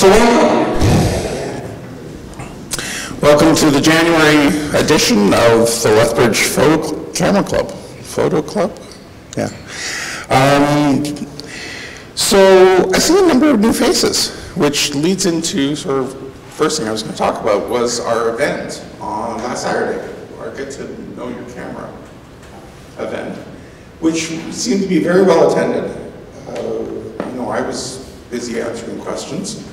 So welcome to the January edition of the Lethbridge Photo Camera Club. Photo Club? Yeah. So I see a number of new faces, which leads into sort of first thing I was going to talk about was our event on last Saturday, our Get to Know Your Camera event, which seemed to be very well attended. I was busy answering questions,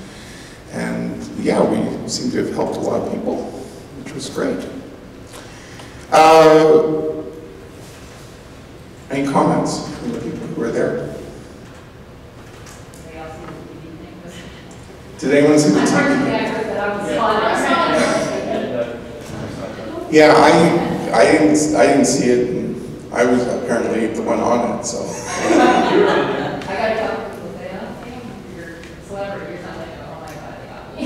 and yeah, we seem to have helped a lot of people, which was great. Any comments from the people who were there? Did anyone see the TV? Yeah, I didn't see it, and I was apparently the one on it, so. I got a couple people say, oh, you're a celebrity, you're not like, oh my God, they got me.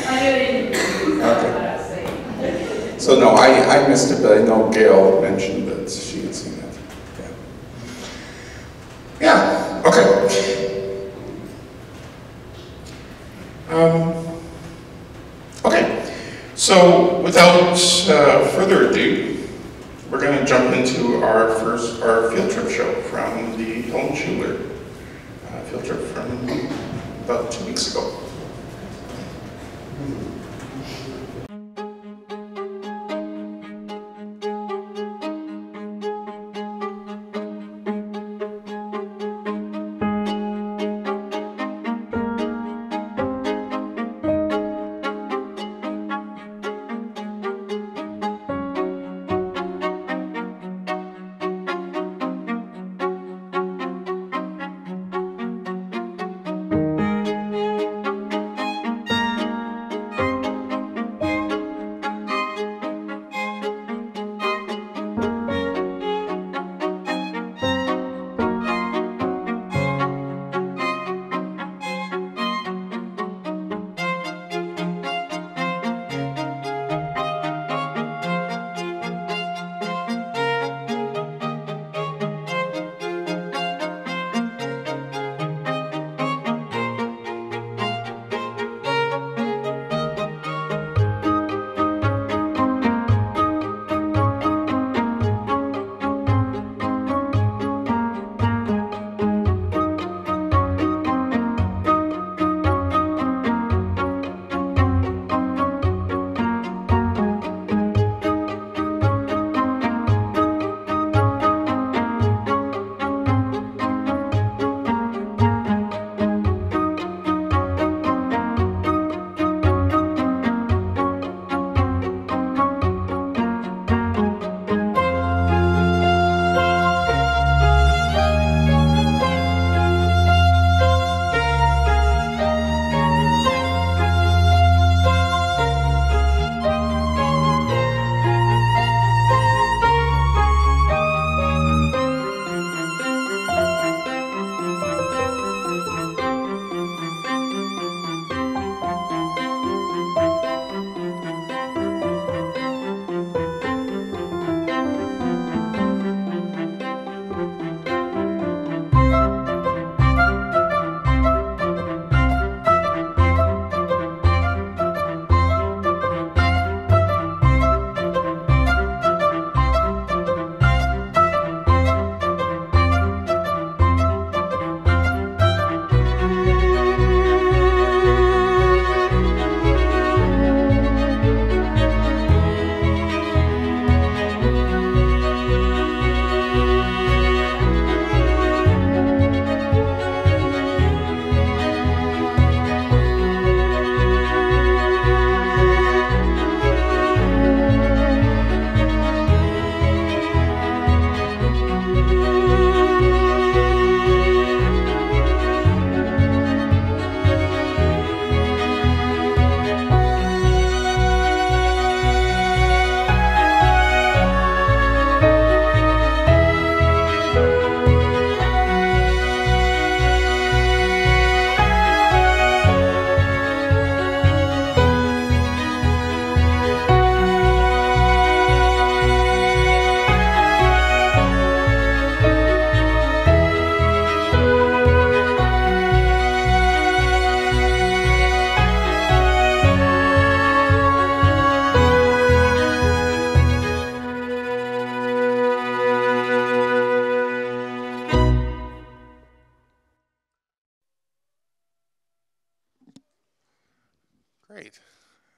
I knew they didn't do what I was saying. So no, I missed it, but I know Gail mentioned that she had seen it. Yeah, okay. Okay, so without further ado, we're going to jump into our field trip show from the Helen Schuler field trip from about 2 weeks ago.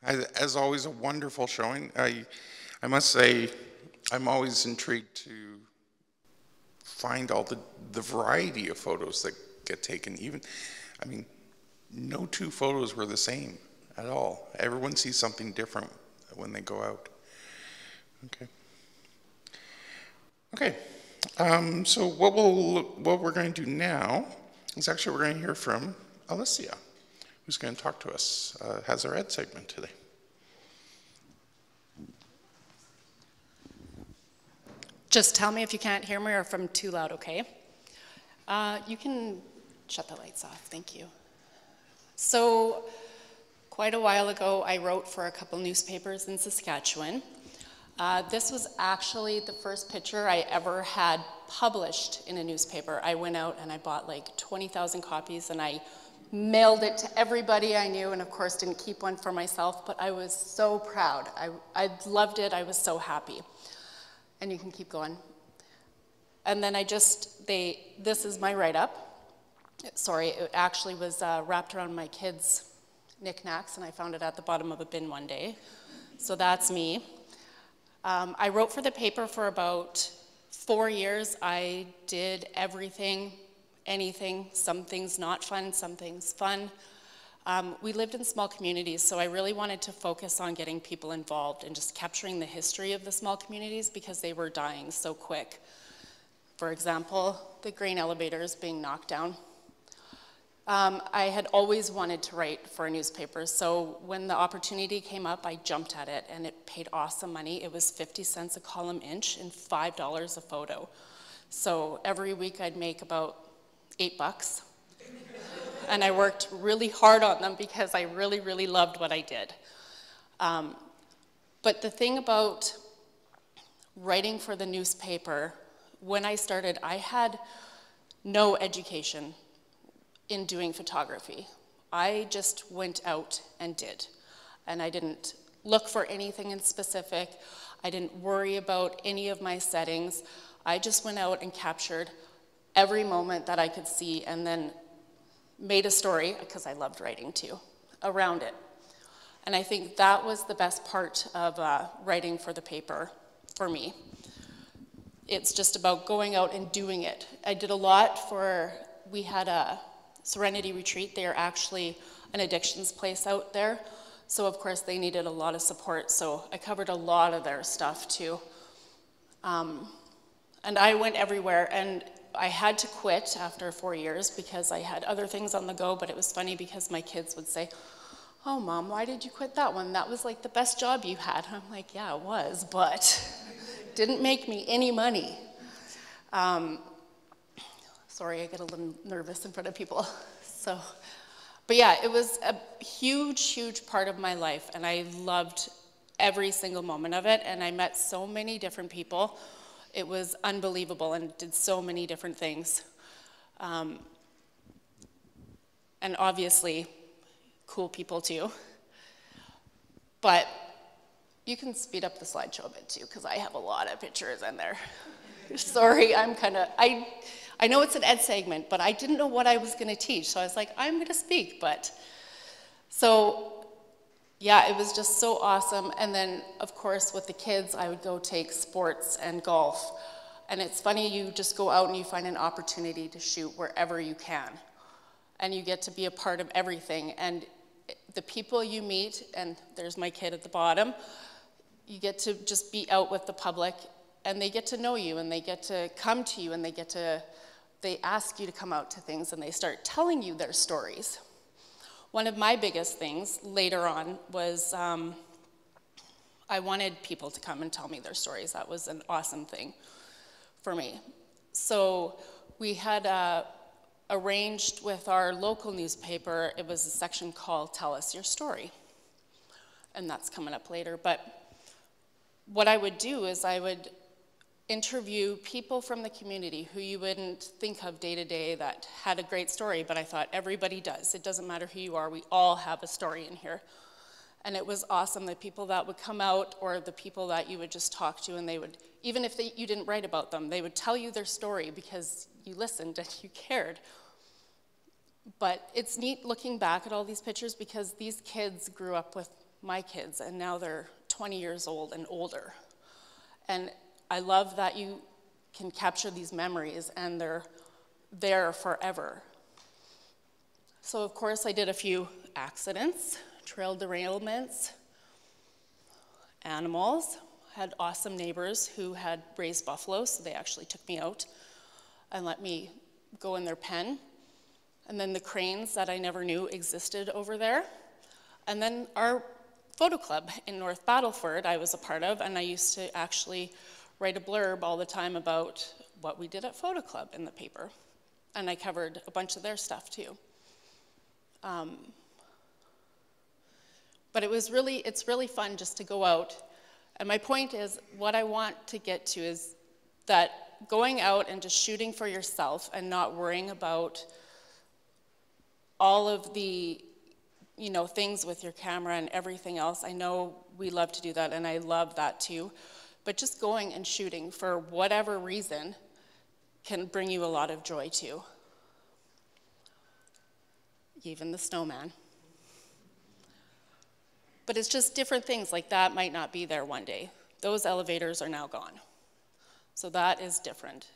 As always, a wonderful showing. I must say, I'm always intrigued to find all the variety of photos that get taken. Even, I mean, no two photos were the same at all. Everyone sees something different when they go out. Okay. Okay. So what we're going to do now is actually we're going to hear from Alecia, who's going to talk to us, has our ed segment today. Just tell me if you can't hear me or if I'm too loud, okay? You can shut the lights off, thank you. So, quite a while ago, I wrote for a couple newspapers in Saskatchewan. This was actually the first picture I ever had published in a newspaper. I went out and I bought like 20,000 copies and I mailed it to everybody I knew, and of course didn't keep one for myself, but I was so proud. I loved it, I was so happy. And you can keep going. And then this is my write-up. Sorry, it actually was wrapped around my kids' knickknacks, and I found it at the bottom of a bin one day. So that's me. I wrote for the paper for about 4 years. I did everything, anything, some things not fun, some things fun. We lived in small communities, so I really wanted to focus on getting people involved and just capturing the history of the small communities because they were dying so quick. For example, the grain elevators being knocked down. I had always wanted to write for a newspaper, so when the opportunity came up, I jumped at it, and it paid awesome money. It was 50 cents a column inch and $5 a photo. So every week I'd make about $8. And I worked really hard on them because I really, really loved what I did. But the thing about writing for the newspaper, when I started, I had no education in doing photography. I just went out and did. And I didn't look for anything in specific. I didn't worry about any of my settings. I just went out and captured every moment that I could see and then made a story, because I loved writing too, around it. And I think that was the best part of writing for the paper for me. It's just about going out and doing it. I did a lot we had a Serenity Retreat. They are actually an addictions place out there. So of course they needed a lot of support. So I covered a lot of their stuff too. And I went everywhere, and I had to quit after 4 years because I had other things on the go, but it was funny because my kids would say, "Oh, Mom, why did you quit that one? That was like the best job you had." And I'm like, "Yeah, it was, but it didn't make me any money." Sorry, I get a little nervous in front of people. But yeah, it was a huge, huge part of my life, and I loved every single moment of it, and I met so many different people. It was unbelievable and did so many different things. And obviously, cool people too. But you can speed up the slideshow a bit too, because I have a lot of pictures in there. Sorry, I know it's an ed segment, but I didn't know what I was going to teach. So I was like, I'm going to speak. So yeah, it was just so awesome. And then, of course, with the kids, I would go take sports and golf. And it's funny, you just go out and you find an opportunity to shoot wherever you can. And you get to be a part of everything. And the people you meet, and there's my kid at the bottom, you get to just be out with the public, and they get to know you, and they get to come to you, and they ask you to come out to things, and they start telling you their stories. One of my biggest things later on was I wanted people to come and tell me their stories. That was an awesome thing for me. So we had arranged with our local newspaper, it was a section called Tell Us Your Story. And that's coming up later. But what I would do is I would interview people from the community who you wouldn't think of day to day that had a great story, but I thought everybody does. It doesn't matter who you are, we all have a story in here. And it was awesome, the people that would come out, or the people that you would just talk to, and they would, even if you didn't write about them, they would tell you their story because you listened and you cared. But it's neat looking back at all these pictures because these kids grew up with my kids, and now they're 20 years old and older. And I love that you can capture these memories and they're there forever. So of course I did a few accidents, trail derailments, animals, had awesome neighbors who had raised buffalo, so they actually took me out and let me go in their pen. And then the cranes that I never knew existed over there. And then our photo club in North Battleford I was a part of, and I used to actually write a blurb all the time about what we did at photo club in the paper. And I covered a bunch of their stuff too. But it's really fun just to go out. And my point is, what I want to get to is that going out and just shooting for yourself and not worrying about all of the, things with your camera and everything else. I know we love to do that, and I love that too. But just going and shooting for whatever reason can bring you a lot of joy too. Even the snowman. But it's just different things like that might not be there one day. Those elevators are now gone. So that is different,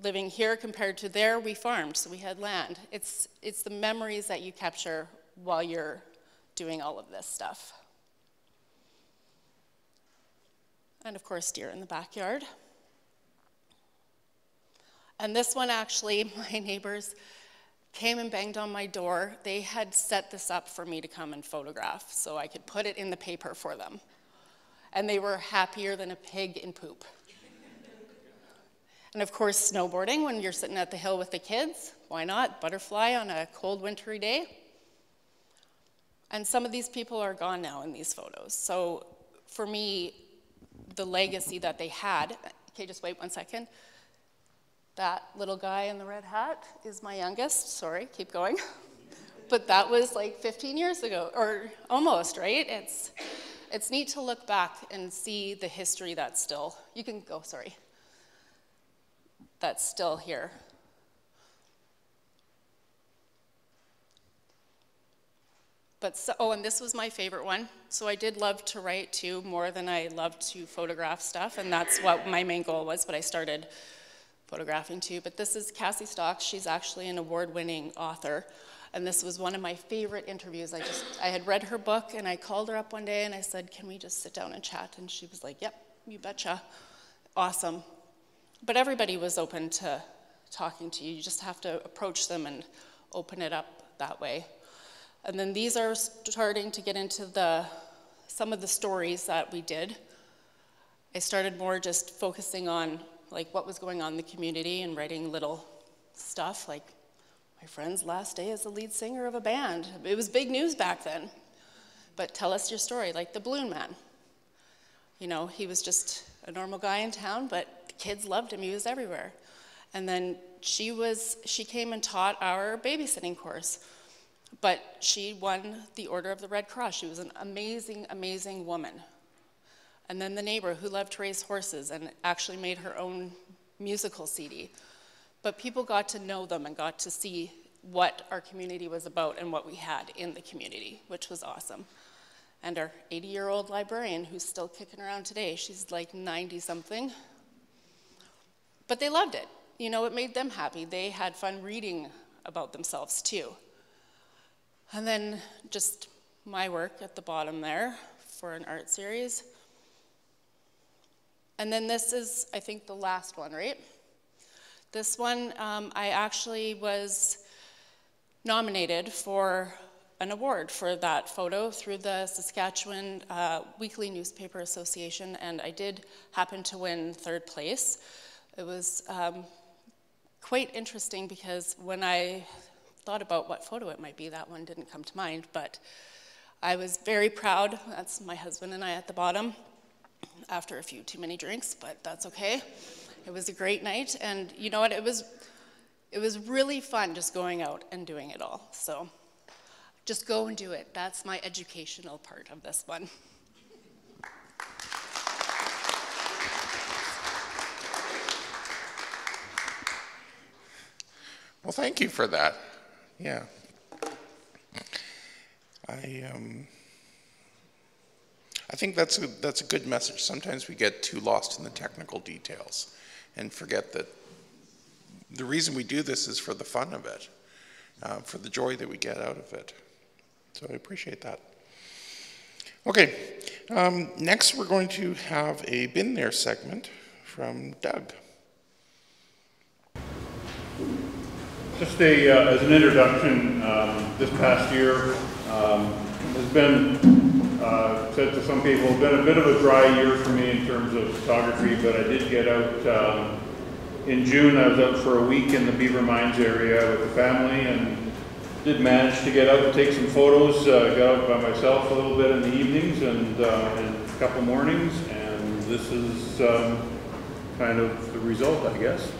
Living here compared to there, we farmed, so we had land. It's the memories that you capture while you're doing all of this stuff. And of course, deer in the backyard. And this one actually, my neighbors came and banged on my door. They had set this up for me to come and photograph so I could put it in the paper for them. And they were happier than a pig in poop. And of course, snowboarding when you're sitting at the hill with the kids. Why not? Butterfly on a cold wintry day. And some of these people are gone now in these photos. So for me, the legacy that they had, okay, just wait 1 second. That little guy in the red hat is my youngest. Sorry, keep going. But that was like 15 years ago, or almost, right? It's neat to look back and see the history that's still, you can go, sorry, that's still here. But and this was my favorite one. So I did love to write too, more than I loved to photograph stuff, and that's what my main goal was, but I started photographing too. But this is Cassie Stocks. She's actually an award-winning author, and this was one of my favorite interviews. I had read her book, and I called her up one day, and I said, can we just sit down and chat? And she was like, yep, you betcha. Awesome. But everybody was open to talking to you. You just have to approach them and open it up that way. And then these are starting to get into some of the stories that we did. I started more just focusing on like what was going on in the community and writing little stuff like my friend's last day as the lead singer of a band. It was big news back then. But tell us your story, like the Balloon Man. He was just a normal guy in town, but the kids loved him. He was everywhere. And then she came and taught our babysitting course. But she won the Order of the Red Cross. She was an amazing, amazing woman. And then the neighbor who loved to race horses and actually made her own musical CD. But people got to know them and got to see what our community was about and what we had in the community, which was awesome. And our 80-year-old librarian who's still kicking around today, she's like 90-something. But they loved it. It made them happy. They had fun reading about themselves too. And then just my work at the bottom there for an art series. And then this is, I think, the last one, right? This one, I actually was nominated for an award for that photo through the Saskatchewan Weekly Newspaper Association, and I did happen to win 3rd place. It was quite interesting because when I thought about what photo it might be, that one didn't come to mind, but I was very proud. That's my husband and I at the bottom after a few too many drinks, but that's okay. It was a great night, and you know what, it was really fun just going out and doing it all. So just go and do it. That's my educational part of this one. Well, thank you for that. Yeah. I I think that's a good message. Sometimes we get too lost in the technical details and forget that the reason we do this is for the fun of it, for the joy that we get out of it. So I appreciate that. Okay, next we're going to have a Been There segment from Doug. Just as an introduction, this past year has been, said to some people, been a bit of a dry year for me in terms of photography, but I did get out in June. I was out for a week in the Beaver Mines area with the family and did manage to get out and take some photos. Got out by myself a little bit in the evenings and a couple mornings, and this is kind of the result, I guess.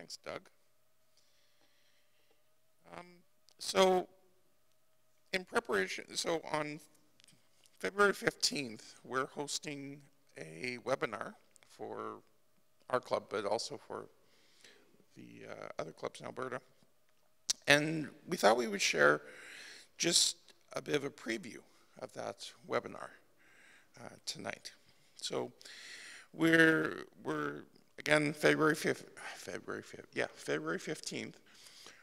Thanks, Doug. So, in preparation, so on February 15th, we're hosting a webinar for our club, but also for the other clubs in Alberta. And we thought we would share just a bit of a preview of that webinar tonight. So we're again, February 15th,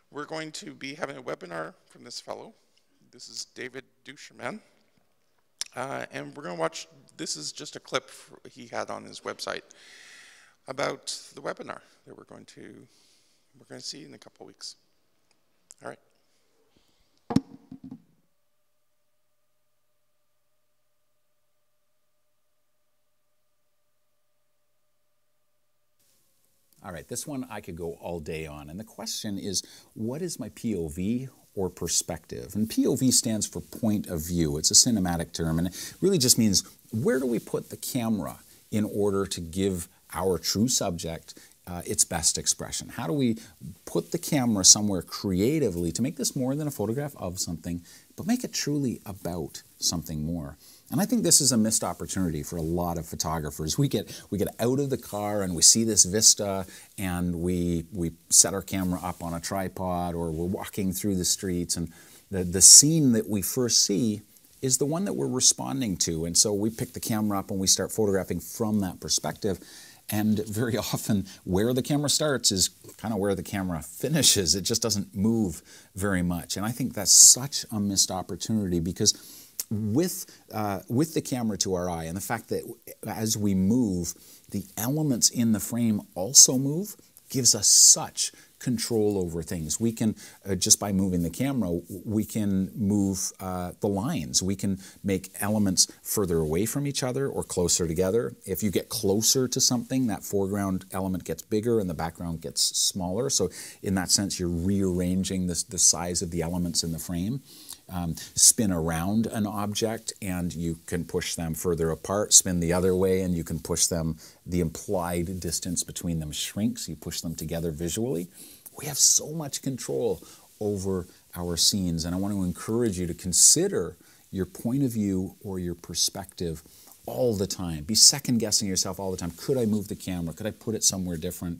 we're going to be having a webinar from this fellow. This is David Duchemin. And we're going to watch, this is just a clip he had on his website about the webinar that we're going to see in a couple weeks. All right. All right, this one I could go all day on. And the question is, what is my POV or perspective? And POV stands for point of view. It's a cinematic term, and it really just means where do we put the camera in order to give our true subject its best expression? How do we put the camera somewhere creatively to make this more than a photograph of something, but make it truly about something more? And I think this is a missed opportunity for a lot of photographers. We get out of the car and we see this vista and we set our camera up on a tripod, or we're walking through the streets, and the scene that we first see is the one that we're responding to. And so we pick the camera up and we start photographing from that perspective. And very often where the camera starts is kind of where the camera finishes. It just doesn't move very much. And I think that's such a missed opportunity, because with the camera to our eye and the fact that as we move, the elements in the frame also move, gives us such control over things. We can, just by moving the camera, we can move the lines. We can make elements further away from each other or closer together. If you get closer to something, that foreground element gets bigger and the background gets smaller. So in that sense, you're rearranging the size of the elements in the frame. Spin around an object and you can push them further apart, spin the other way and you can push them, the implied distance between them shrinks, you push them together visually. We have so much control over our scenes, and I want to encourage you to consider your point of view or your perspective all the time. Be second guessing yourself all the time. Could I move the camera? Could I put it somewhere different?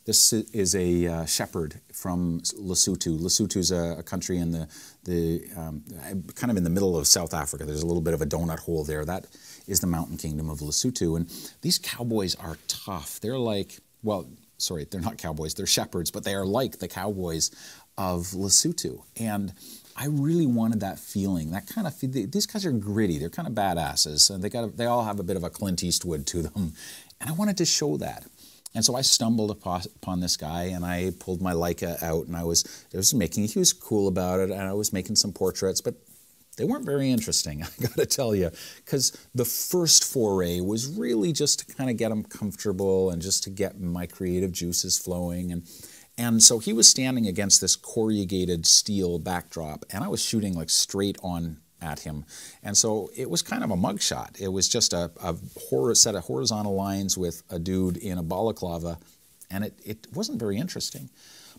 This is a shepherd from Lesotho. Lesotho is a country in kind of in the middle of South Africa. There's a little bit of a donut hole there. That is the mountain kingdom of Lesotho. And these cowboys are tough. They're like, well, sorry, they're not cowboys. They're shepherds, but they are like the cowboys of Lesotho. And I really wanted that feeling. That kind of these guys are gritty. They're kind of badasses, and they all have a bit of a Clint Eastwood to them. And I wanted to show that. And so I stumbled upon this guy, and I pulled my Leica out, and he was cool about it, and I was making some portraits, but they weren't very interesting, I gotta tell you, because the first foray was really just to kind of get him comfortable and just to get my creative juices flowing. And so he was standing against this corrugated steel backdrop, and I was shooting like straight on at him. And so it was kind of a mugshot. It was just a set of horizontal lines with a dude in a balaclava, and it wasn't very interesting.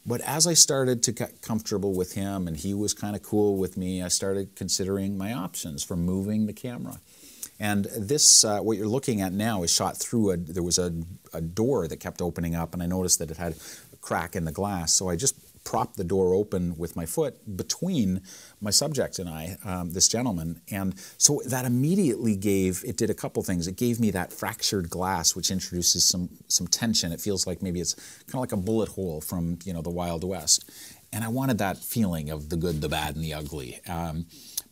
But as I started to get comfortable with him and he was kind of cool with me, I started considering my options for moving the camera. And this, what you're looking at now, is shot through there was a door that kept opening up, and I noticed that it had a crack in the glass. So I just propped the door open with my foot between my subject and I, this gentleman. And so that immediately did a couple things. It gave me that fractured glass, which introduces some tension. It feels like maybe it's kind of like a bullet hole from, the Wild West. And I wanted that feeling of the good, the bad, and the ugly.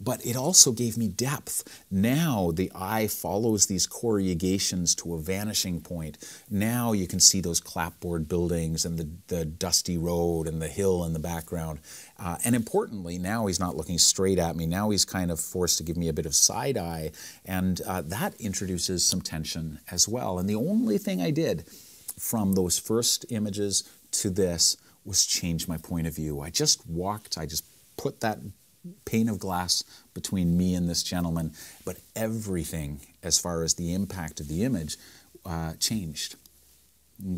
But it also gave me depth. Now the eye follows these corrugations to a vanishing point. Now you can see those clapboard buildings and the dusty road and the hill in the background. And importantly, now he's not looking straight at me. Now he's kind of forced to give me a bit of side eye. And that introduces some tension as well. And the only thing I did from those first images to this was change my point of view. I just put that pane of glass between me and this gentleman, but everything as far as the impact of the image changed.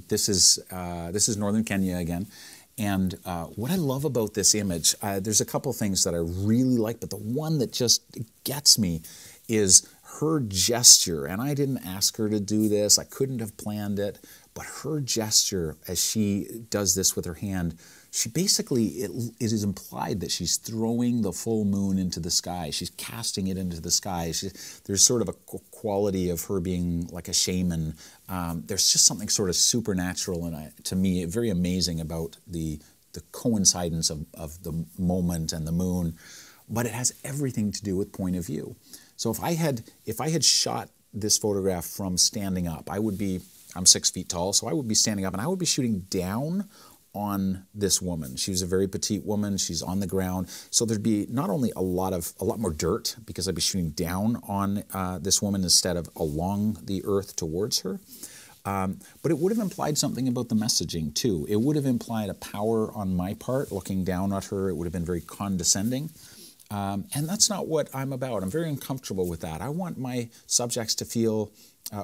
This is northern Kenya again. And what I love about this image, there's a couple things that I really like, but the one that just gets me is her gesture. And I didn't ask her to do this. I couldn't have planned it. But her gesture as she does this with her hand, she basically, it is implied that she's throwing the full moon into the sky. She's casting it into the sky. There's sort of a quality of her being like a shaman. There's just something sort of supernatural and to me, very amazing about the coincidence of the moment and the moon. But it has everything to do with point of view. So if I had shot this photograph from standing up, I'm 6 feet tall, so I would be standing up and I would be shooting down on this woman. She was a very petite woman. She's on the ground. So there'd be not only a lot more dirt because I'd be shooting down on this woman instead of along the earth towards her. But it would have implied something about the messaging too. It would have implied a power on my part looking down at her. It would have been very condescending. And that's not what I'm about. I'm very uncomfortable with that. I want my subjects to feel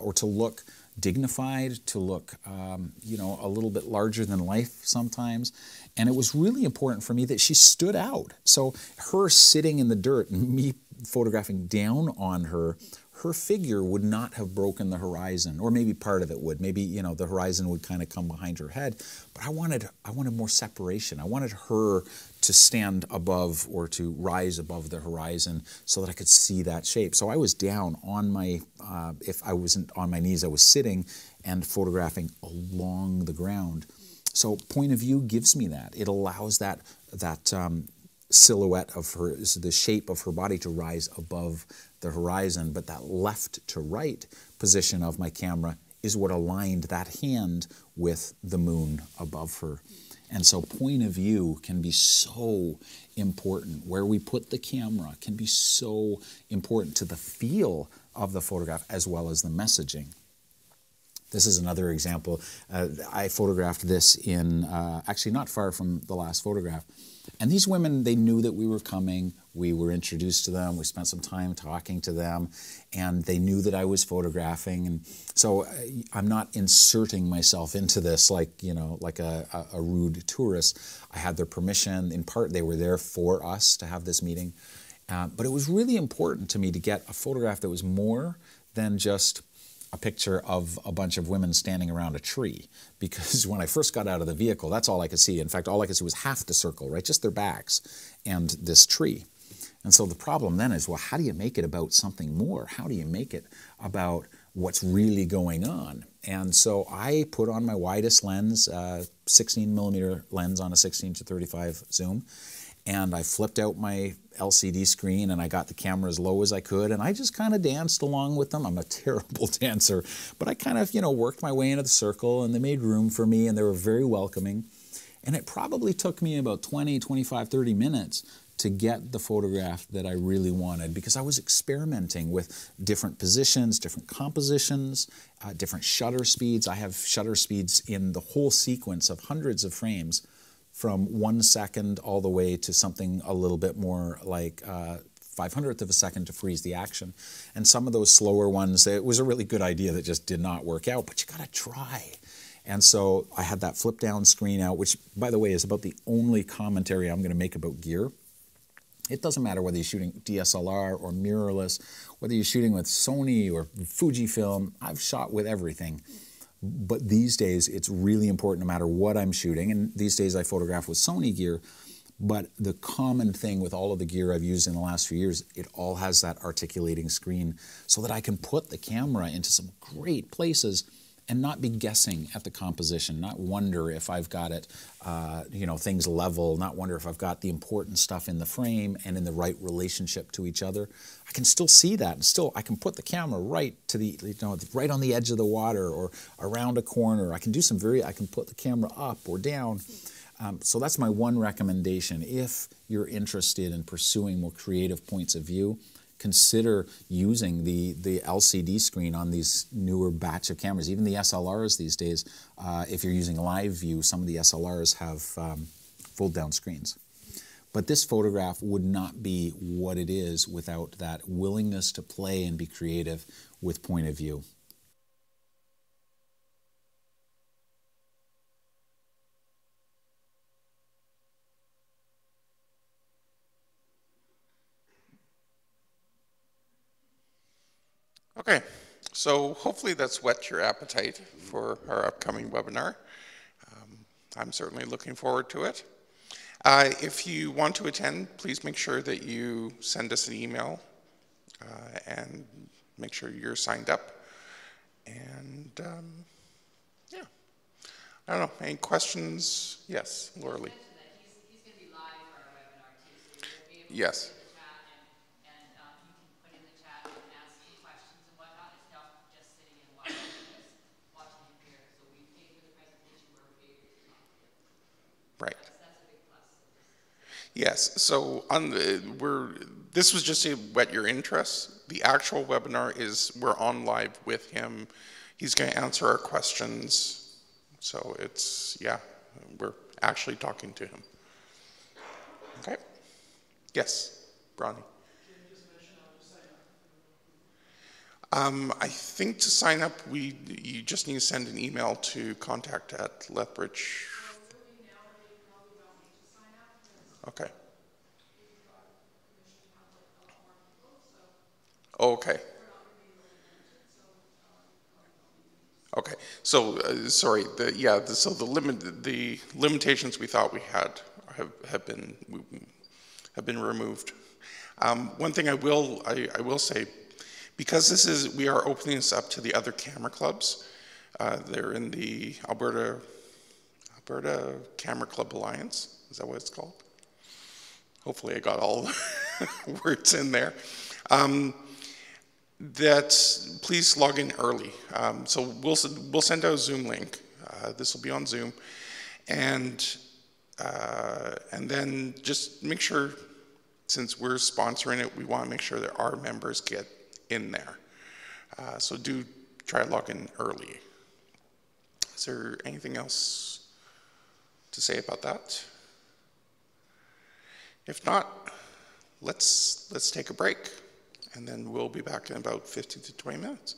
or to look dignified, to look, a little bit larger than life sometimes. And it was really important for me that she stood out. So her sitting in the dirt and me photographing down on her, her figure would not have broken the horizon, or maybe part of it would. Maybe, the horizon would kind of come behind her head. But I wanted more separation. I wanted her to stand above or to rise above the horizon so that I could see that shape. So I was down on my, if I wasn't on my knees, I was sitting and photographing along the ground. So point of view gives me that. It allows that silhouette of her, the shape of her body to rise above the horizon, but that left to right position of my camera is what aligned that hand with the moon above her. And so point of view can be so important. Where we put the camera can be so important to the feel of the photograph as well as the messaging. This is another example. I photographed this in, actually not far from the last photograph. And these women, they knew that we were coming. We were introduced to them. We spent some time talking to them. And they knew that I was photographing. And so I'm not inserting myself into this like a rude tourist. I had their permission. In part, they were there for us to have this meeting. But it was really important to me to get a photograph that was more than just a picture of a bunch of women standing around a tree, because when I first got out of the vehicle, that's all I could see. In fact, all I could see was half the circle, right? Just their backs and this tree. And so the problem then is, well, how do you make it about something more? How do you make it about what's really going on? And so I put on my widest lens, 16mm lens on a 16-35 zoom, and I flipped out my LCD screen and I got the camera as low as I could, and I just kind of danced along with them. I'm a terrible dancer, but I kind of, worked my way into the circle, and they made room for me, and they were very welcoming. And it probably took me about 20, 25, 30 minutes to get the photograph that I really wanted, because I was experimenting with different positions, different compositions, different shutter speeds. I have shutter speeds in the whole sequence of hundreds of frames, from 1 second all the way to something a little bit more like 500th of a second to freeze the action. And some of those slower ones, it was a really good idea that just did not work out, but you gotta try. And so I had that flip down screen out, which, by the way, is about the only commentary I'm gonna make about gear. It doesn't matter whether you're shooting DSLR or mirrorless, whether you're shooting with Sony or Fujifilm. I've shot with everything. But these days, it's really important no matter what I'm shooting. And these days, I photograph with Sony gear. But the common thing with all of the gear I've used in the last few years, it all has that articulating screen so that I can put the camera into some great places and not be guessing at the composition, not wonder if I've got it, things level, not wonder if I've got the important stuff in the frame and in the right relationship to each other. I can still see that, and still I can put the camera right to the, right on the edge of the water or around a corner. I can put the camera up or down. So that's my one recommendation. If you're interested in pursuing more creative points of view, consider using the LCD screen on these newer batch of cameras. Even the SLRs these days, if you're using live view, some of the SLRs have fold down screens. But this photograph would not be what it is without that willingness to play and be creative with point of view. Okay, so hopefully that's whet your appetite for our upcoming webinar. I'm certainly looking forward to it. If you want to attend, please make sure that you send us an email and make sure you're signed up. And yeah, I don't know, any questions? Yes, Laura Lee. He's going to be live for our webinar too, so we will be able to Yes. put in the chat and you can put in the chat and ask some questions and whatnot. It's not just sitting and watching him here. So we pay for the presentation where we pay for the talk. Right. That's a big plus. Yes, so on the, this was just to whet your interest. The actual webinar is, we're on live with him. He's going to answer our questions. So it's, yeah, we're actually talking to him. Okay. Yes, Bronny. I think to sign up, you just need to send an email to contact@Lethbridge. Okay. Okay. Okay. So sorry. So the limitations we thought we had have been removed. One thing I will say, because we are opening this up to the other camera clubs. They're in the Alberta Camera Club Alliance. Is that what it's called? Hopefully I got all the words in there. That please log in early. So we'll send out a Zoom link. This will be on Zoom, and then just make sure, since we're sponsoring it, we want to make sure that our members get in there. So do try to log in early. Is there anything else to say about that? If not, let's take a break, and then we'll be back in about 15 to 20 minutes.